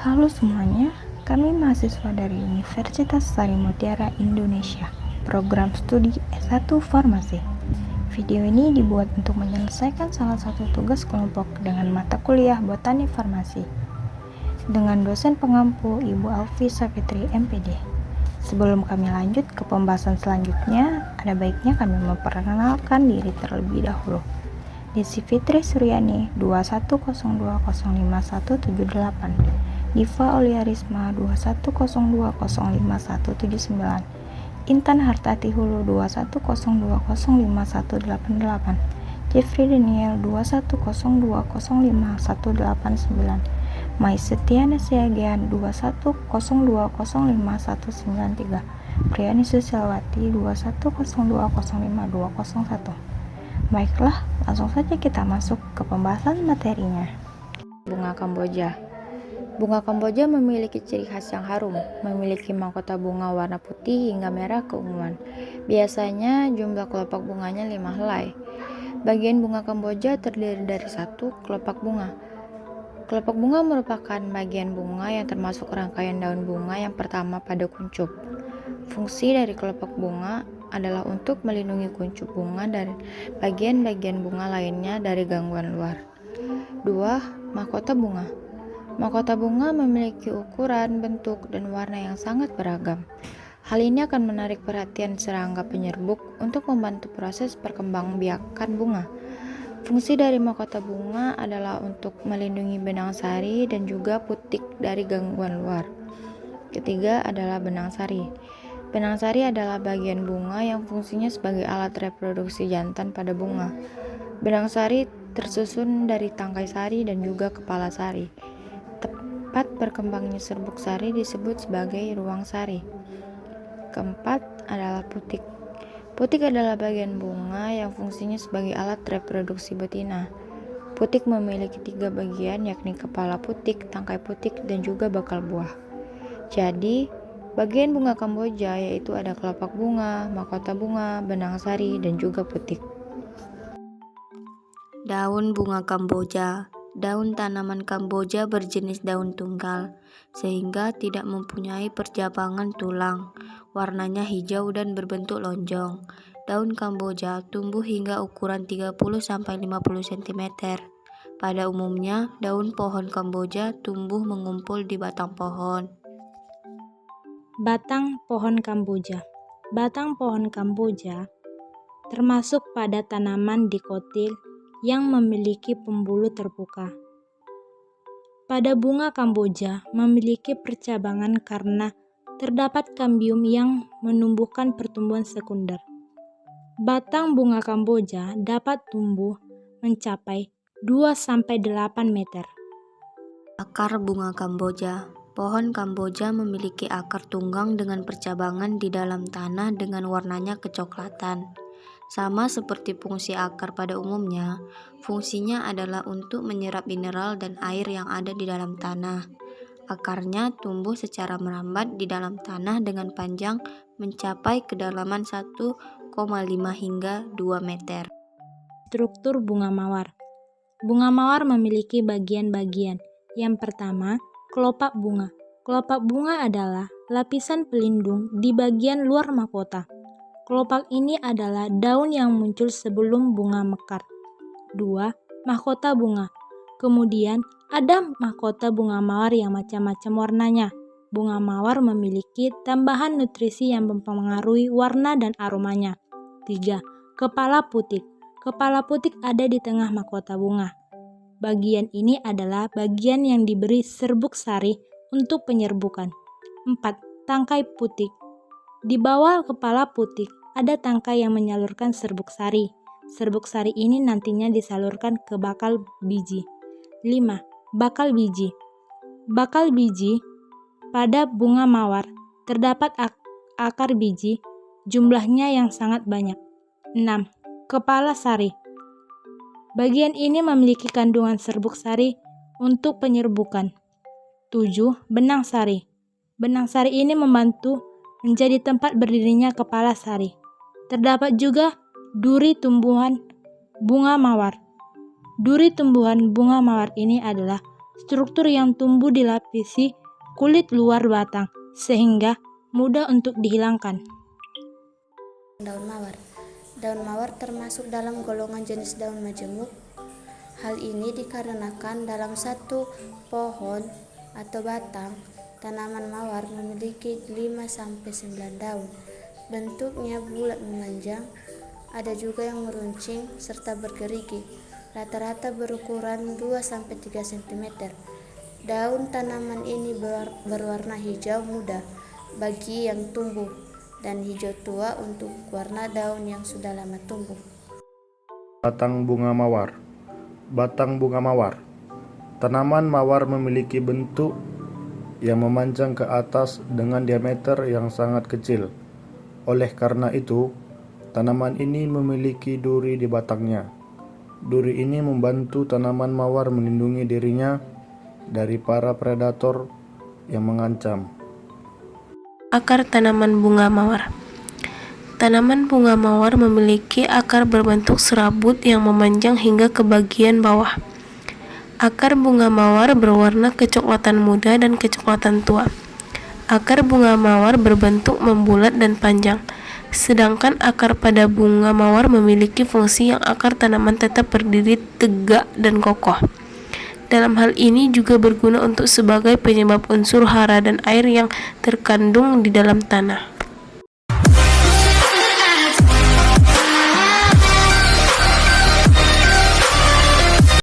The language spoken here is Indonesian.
Halo semuanya, kami mahasiswa dari Universitas Sari Mutiara Indonesia, program studi S1 Farmasi. Video ini dibuat untuk menyelesaikan salah satu tugas kelompok dengan mata kuliah Botani Farmasi dengan dosen pengampu Ibu Alfi Safitri MPD. Sebelum kami lanjut ke pembahasan selanjutnya, ada baiknya kami memperkenalkan diri terlebih dahulu. Desi Fitri Suryani 2102051178, Diva Oliarisma 2102051179, Intan Hartati Hulu 2102051188, Jeffrey Daniel 2102051189, Mai Setiana Siagian 2102051193, Priani Susilawati 2102052201. Baiklah, langsung saja kita masuk ke pembahasan materinya. Bunga Kamboja. Bunga Kamboja memiliki ciri khas yang harum, memiliki mahkota bunga warna putih hingga merah keunguan. Biasanya jumlah kelopak bunganya 5 helai. Bagian bunga Kamboja terdiri dari 1 kelopak bunga. Kelopak bunga merupakan bagian bunga yang termasuk rangkaian daun bunga yang pertama pada kuncup. Fungsi dari kelopak bunga adalah untuk melindungi kuncup bunga dan bagian-bagian bunga lainnya dari gangguan luar. 2. Mahkota bunga. Mahkota bunga memiliki ukuran, bentuk, dan warna yang sangat beragam. Hal ini akan menarik perhatian serangga penyerbuk untuk membantu proses perkembangbiakan bunga. Fungsi dari mahkota bunga adalah untuk melindungi benang sari dan juga putik dari gangguan luar. Ketiga adalah benang sari. Benang sari adalah bagian bunga yang fungsinya sebagai alat reproduksi jantan pada bunga. Benang sari tersusun dari tangkai sari dan juga kepala sari. Tempat berkembangnya serbuk sari disebut sebagai ruang sari. Keempat adalah putik. Putik adalah bagian bunga yang fungsinya sebagai alat reproduksi betina. Putik memiliki 3 bagian, yakni kepala putik, tangkai putik, dan juga bakal buah. Jadi, bagian bunga Kamboja yaitu ada kelopak bunga, mahkota bunga, benang sari, dan juga putik. Daun bunga Kamboja. Daun tanaman Kamboja berjenis daun tunggal, sehingga tidak mempunyai percabangan tulang. Warnanya hijau dan berbentuk lonjong. Daun Kamboja tumbuh hingga ukuran 30-50 cm. Pada umumnya, daun pohon Kamboja tumbuh mengumpul di batang pohon. Batang pohon Kamboja. Batang pohon Kamboja termasuk pada tanaman dikotil yang memiliki pembuluh terbuka. Pada bunga Kamboja memiliki percabangan karena terdapat kambium yang menumbuhkan pertumbuhan sekunder. Batang bunga Kamboja dapat tumbuh mencapai 2-8 meter. Akar bunga Kamboja. Pohon Kamboja memiliki akar tunggang dengan percabangan di dalam tanah dengan warnanya kecoklatan. Sama seperti fungsi akar pada umumnya, fungsinya adalah untuk menyerap mineral dan air yang ada di dalam tanah. Akarnya tumbuh secara merambat di dalam tanah dengan panjang mencapai kedalaman 1,5 hingga 2 meter. Struktur bunga mawar. Bunga mawar memiliki bagian-bagian. Yang pertama, kelopak bunga. Kelopak bunga adalah lapisan pelindung di bagian luar mahkota. Kelopak ini adalah daun yang muncul sebelum bunga mekar. 2. Mahkota bunga. Kemudian ada mahkota bunga mawar yang macam-macam warnanya. Bunga mawar memiliki tambahan nutrisi yang mempengaruhi warna dan aromanya. 3. Kepala putik. Kepala putik ada di tengah mahkota bunga. Bagian ini adalah bagian yang diberi serbuk sari untuk penyerbukan. 4. Tangkai putik. Di bawah kepala putik ada tangkai yang menyalurkan serbuk sari. Serbuk sari ini nantinya disalurkan ke bakal biji. 5. Bakal biji. Bakal biji pada bunga mawar terdapat akar biji, jumlahnya yang sangat banyak. 6. Kepala sari. Bagian ini memiliki kandungan serbuk sari untuk penyerbukan. 7. Benang sari. Benang sari ini membantu menjadi tempat berdirinya kepala sari. Terdapat juga duri tumbuhan bunga mawar. Duri tumbuhan bunga mawar ini adalah struktur yang tumbuh dilapisi kulit luar batang, sehingga mudah untuk dihilangkan. Daun mawar. Daun mawar termasuk dalam golongan jenis daun majemuk. Hal ini dikarenakan dalam satu pohon atau batang, tanaman mawar memiliki 5-9 daun. Bentuknya bulat memanjang, ada juga yang meruncing serta bergerigi. Rata-rata berukuran 2-3 cm. Daun tanaman ini berwarna hijau muda bagi yang tumbuh dan hijau tua untuk warna daun yang sudah lama tumbuh. Batang bunga mawar. Batang bunga mawar. Tanaman mawar memiliki bentuk yang memanjang ke atas dengan diameter yang sangat kecil. Oleh karena itu, tanaman ini memiliki duri di batangnya. Duri ini membantu tanaman mawar melindungi dirinya dari para predator yang mengancam. Akar tanaman bunga mawar. Tanaman bunga mawar memiliki akar berbentuk serabut yang memanjang hingga ke bagian bawah. Akar bunga mawar berwarna kecoklatan muda dan kecoklatan tua. Akar bunga mawar berbentuk membulat dan panjang, sedangkan akar pada bunga mawar memiliki fungsi yang akar tanaman tetap berdiri tegak dan kokoh. Dalam hal ini juga berguna untuk sebagai penyebab unsur hara dan air yang terkandung di dalam tanah.